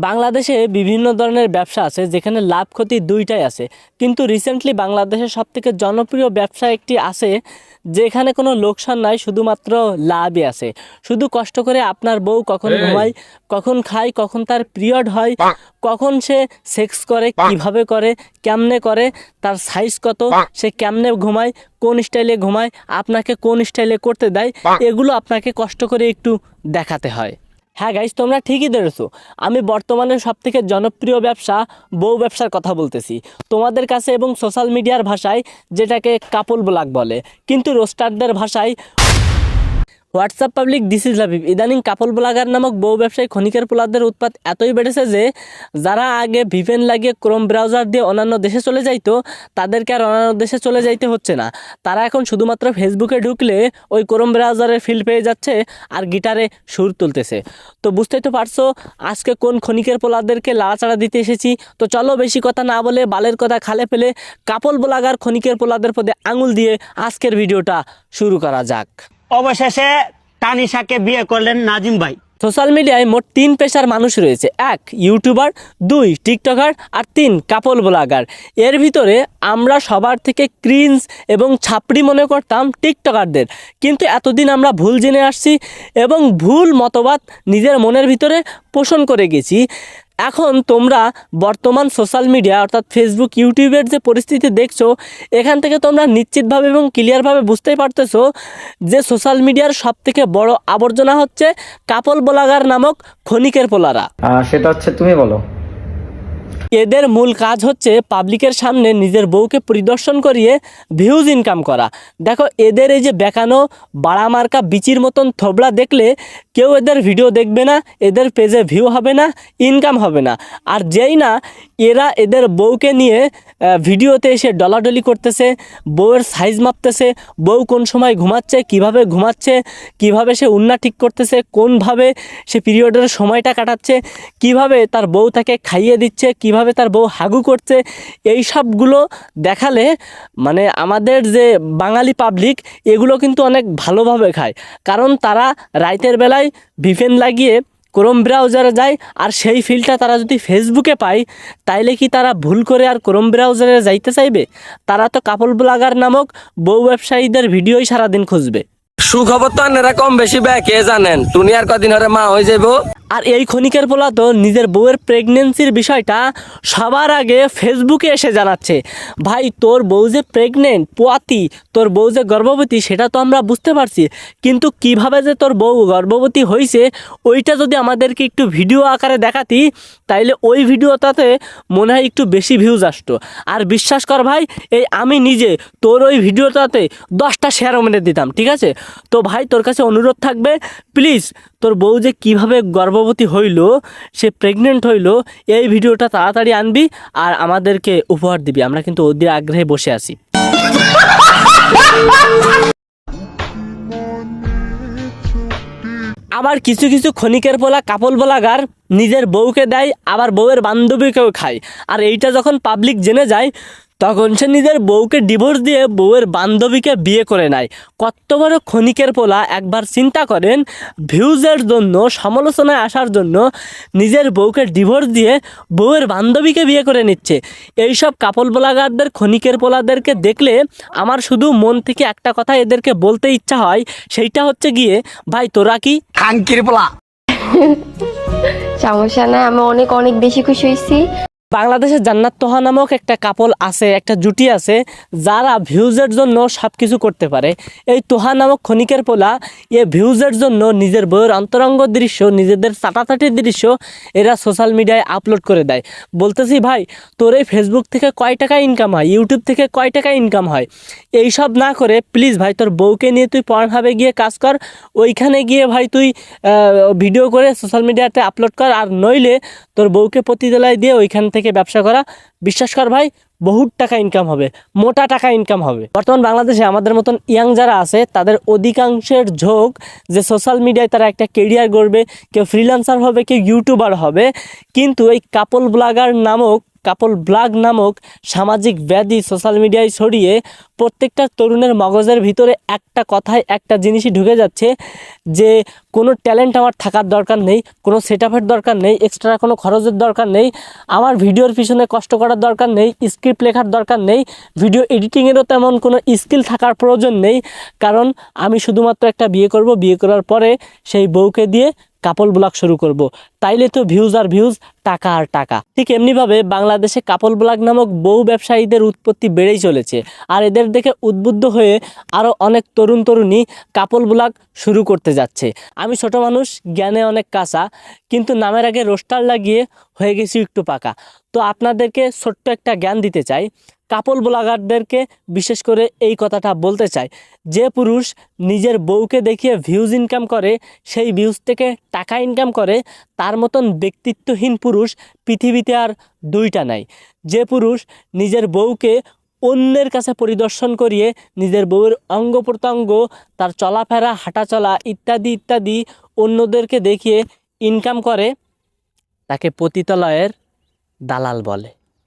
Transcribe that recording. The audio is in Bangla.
বাংলাদেশে বিভিন্ন ধরনের ব্যবসা আছে যেখানে লাভ ক্ষতি দুইটাই আছে, কিন্তু রিসেন্টলি বাংলাদেশের সবথেকে জনপ্রিয় ব্যবসা একটি আছে যেখানে কোনো লোকসান নাই, শুধুমাত্র লাভই আছে। শুধু কষ্ট করে আপনার বউ কখন ঘুমায়, কখন খায়, কখন তার পিরিয়ড হয়, কখন সে সেক্স করে, কিভাবে করে, কেমনে করে, তার সাইজ কত, সে কেমনে ঘুমায়, কোন স্টাইলে ঘুমায়, আপনাকে কোন স্টাইলে করতে দেয়, এগুলো আপনাকে কষ্ট করে একটু দেখাতে হয়। হ্যাঁ গাইস, তোমরা ঠিকই ধরেছো। আমি বর্তমানে সবথেকে জনপ্রিয় ব্যবসা বউ ব্যবসার কথা বলতেছি তোমাদের কাছে, এবং সোশ্যাল মিডিয়ার ভাষায় যেটাকে কাপল ব্লগ বলে, কিন্তু রোস্টারদের ভাষায় হোয়াটসঅ্যাপ পাবলিক দিস ইজ লাভিভ। ইদানিং কাপল ব্লগার নামক বউ ব্যবসায়ী ক্ষণিকের পোলাদের উৎপাত এতই বেড়েছে যে যারা আগে ভিপেন লাগিয়ে ক্রোম ব্রাউজার দিয়ে অন্যান্য দেশে চলে যাইতো, তাদেরকে আর অন্যান্য দেশে চলে যাইতে হচ্ছে না। তারা এখন শুধুমাত্র ফেসবুকে ঢুকলে ওই ক্রোম ব্রাউজারের ফিল পেয়ে যাচ্ছে আর গিটারে সুর তুলতেছে। তো বুঝতেই তো পারছো আজকে কোন ক্ষণিকের পোলাদেরকে লাড়াচাড়া দিতে এসেছি। তো চলো বেশি কথা না বলে বালের কথা খালে ফেলে কাপল ব্লগার ক্ষণিকের পোলাদের পদে আঙুল দিয়ে আজকের ভিডিওটা শুরু করা যাক। অবশেষে তানিশাকে বিয়ে করলেন নাজিম ভাই। সোশ্যাল মিডিয়ায় মোট 3 পেশার মানুষ রয়েছে: 1 ইউটিউবার, 2 টিকটকার, আর 3 কাপল ব্লগার। এর ভিতরে আমরা সবার থেকে ক্রিঞ্জ এবং ছাপড়ি মনে করতাম টিকটকারদের, কিন্তু এতদিন আমরা ভুল জেনে আসছি এবং ভুল মতবাদ নিজের মনের ভিতরে পোষণ করে গেছি। এখন তোমরা বর্তমান সোশ্যাল মিডিয়া অর্থাৎ ফেসবুক, ইউটিউবের যে পরিস্থিতি দেখছো, এখান থেকে তোমরা নিশ্চিতভাবে এবং ক্লিয়ারভাবে বুঝতেই পারতেছো যে সোশ্যাল মিডিয়ার সবথেকে বড় আবর্জনা হচ্ছে কাপল ব্লগার নামক ক্ষণিকের পোলারা। সেটা হচ্ছে তুমি বলো। এদের মূল কাজ হচ্ছে পাবলিকের সামনে নিজের বউকে পরিদর্শন করিয়ে ভিউজ ইনকাম করা। দেখো, এদের এই যে বেকানো বাড়ামার্কা বিচির মতন থবড়া দেখলে কেউ এদের ভিডিও দেখবে না, এদের পেজে ভিউ হবে না, ইনকাম হবে না। আর যেই না এরা এদের বউকে নিয়ে ভিডিওতে এসে ডলাডলি করতেছে, বউয়ের সাইজ মাপতেছে, বউ কোন সময় ঘুমাচ্ছে, কিভাবে সে উন্না ঠিক করতেছে, কোনভাবে সে পিরিয়ডের সময়টা কাটাচ্ছে, কিভাবে তার বউ তাকে খাইয়ে দিচ্ছে, কিভাবে তার বউ হাগু করছে, এই সবগুলো দেখালে মানে আমাদের যে বাঙালি পাবলিক এগুলো কিন্তু অনেক ভালোভাবে খায়। কারণ তারা রাতের বেলায় ভিপেন লাগিয়ে ক্রোম ব্রাউজারে যায়, আর সেই ফিলটা তারা যদি ফেসবুকে পায় তাইলে কি তারা ভুল করে আর ক্রোম ব্রাউজারে যাইতে চাইবে? তারা তো কাপল ব্লগার নামক বউ ব্যবসায়ীদের ভিডিওই সারাদিন খুঁজবে। সুখবর তো আপনারা কম বেশি ব্যয় কে জানেন, দুনিয়ার কদিন হরে মা হয়ে যাবো। আর এই ক্ষণিকের পোলা তো নিজের বউয়ের প্রেগনেন্সির বিষয়টা সবার আগে ফেসবুকে এসে জানাচ্ছে। ভাই, তোর বউ যে প্রেগনেন্ট, পোয়াতি, তোর বউ যে গর্ভবতী সেটা তো আমরা বুঝতে পারছি, কিন্তু কিভাবে যে তোর বউ গর্ভবতী হয়েছে ওইটা যদি আমাদেরকে একটু ভিডিও আকারে দেখাতি তাইলে ওই ভিডিওটাতে মনে হয় একটু বেশি ভিউজ আসতো। আর বিশ্বাস কর ভাই, এই আমি নিজে তোর ওই ভিডিওটাতে 10টা শেয়ারও মেরে দিতাম, ঠিক আছে? তো ভাই, তোর কাছে অনুরোধ থাকবে, প্লিজ তোর বউ যে কীভাবে গর্ভবতী হইল, সে প্রেগনেন্ট হইল, এই ভিডিওটা তাড়াতাড়ি আনবি আর আমাদেরকে উপহার দিবি। আমরা কিন্তু ওদের আগ্রহে বসে আছি। আবার কিছু কিছু ক্ষণিকের পোলা কাপল ব্লগার নিজের বউকে দেয়, আবার বউয়ের বান্ধবীকেও খায়। আর এইটা যখন পাবলিক জেনে যায় তখন সে নিজের বউকে ডিভোর্স দিয়ে বউয়ের বান্ধবীকে বিয়ে করে নেয়। কত বড় ক্ষণিকের পোলা! একবার চিন্তা করেন, ভিউজের জন্য, সমালোচনায় আসার জন্য নিজের বউকে ডিভোর্স দিয়ে বউয়ের বান্ধবীকে বিয়ে করে নিচ্ছে। এইসব কাপল ব্লগারদের, ক্ষণিকের পোলাদেরকে দেখলে আমার শুধু মন থেকে একটা কথা এদেরকে বলতে ইচ্ছা হয়, সেইটা হচ্ছে গিয়ে, ভাই তোরা কি খাঙ্কির পোলা? সমস্যা নাই, আমি অনেক অনেক বেশি খুশি হয়েছি। বাংলাদেশের জান্নাত তোহা নামক একটা কাপল আছে, একটা জুটি আছে যারা ভিউজের জন্য সব কিছু করতে পারে। এই তোহা নামক ক্ষণিকের পোলা ভিউজের জন্য নিজের বইয়ের অন্তরঙ্গ দৃশ্য, নিজেদের চাটাচাটির দৃশ্য এরা সোশ্যাল মিডিয়ায় আপলোড করে দেয়। বলতেছি ভাই, তোর এই ফেসবুক থেকে কয় টাকা ইনকাম হয়, ইউটিউব থেকে কয় টাকা ইনকাম হয়, এই সব না করে প্লিজ ভাই তোর বউকে নিয়ে তুই পর্নহাবে গিয়ে কাজ কর, ওইখানে গিয়ে ভাই তুই ভিডিও করে সোশ্যাল মিডিয়াতে আপলোড কর। আর নইলে তোর বউকে প্রতিদেলায় দিয়ে ওইখান থেকে ব্যবসা করা। বিশ্বাস কর ভাই, বহুত টাকা ইনকাম হবে, মোটা টাকা ইনকাম হবে। বর্তমান বাংলাদেশে আমাদের মতন ইয়াং যারা আছে তাদের অধিকাংশের ঝোঁক যে সোশ্যাল মিডিয়ায় তারা একটা কেরিয়ার গড়বে, কেউ ফ্রিল্যান্সার হবে, কেউ ইউটিউবার হবে। কিন্তু এই কাপল ব্লগার নামক কাপল ব্লগ নামক সামাজিক ব্যাধি সোশ্যাল মিডিয়ায় ছড়িয়ে প্রত্যেকটা তরুণের মগজের ভিতরে একটা কথায় একটা জিনিসই ঢুকে যাচ্ছে যে কোনো ট্যালেন্ট আমার থাকার দরকার নেই, কোনো সেট আপের দরকার নেই, এক্সট্রা কোনো খরচের দরকার নেই, আমার ভিডিওর পিছনে কষ্ট করার দরকার নেই, স্ক্রিপ্ট লেখার দরকার নেই, ভিডিও এডিটিংয়েরও তেমন কোনো স্কিল থাকার প্রয়োজন নেই, কারণ আমি শুধুমাত্র একটা বিয়ে করব, বিয়ে করার পরে সেই বউকে দিয়ে কাপল ব্লগ শুরু করব, তাইলে তো ভিউজ আর ভিউজ, টাকা আর টাকা। ঠিক এমনিভাবে বাংলাদেশে কাপল ব্লগ নামক বহু ব্যবসায়ীদের উৎপত্তি বেড়েই চলেছে, আর এদের দেখে উদ্বুদ্ধ হয়ে আরও অনেক তরুণ তরুণী কাপল ব্লগ শুরু করতে যাচ্ছে। আমি ছোট মানুষ, জ্ঞানে অনেক কাঁচা, কিন্তু নামের আগে রোস্টার লাগিয়ে হয়ে গেছি একটু পাকা। তো আপনাদেরকে ছোট্ট একটা জ্ঞান দিতে চাই, কাপল ব্লগারদেরকে বিশেষ করে এই কথাটা বলতে চাই, যে পুরুষ নিজের বউকে দেখিয়ে ভিউজ ইনকাম করে, সেই ভিউজ থেকে টাকা ইনকাম করে, তার মতন ব্যক্তিত্বহীন পুরুষ পৃথিবীতে আর দুইটা নাই। যে পুরুষ নিজের বউকে অন্যের কাছে পরিদর্শন করিয়ে নিজের বউয়ের অঙ্গ প্রত্যঙ্গ, তার চলাফেরা, হাঁটাচলা ইত্যাদি ইত্যাদি অন্যদেরকে দেখিয়ে ইনকাম করে, তাকে পতিতালয়ের দালাল বলে।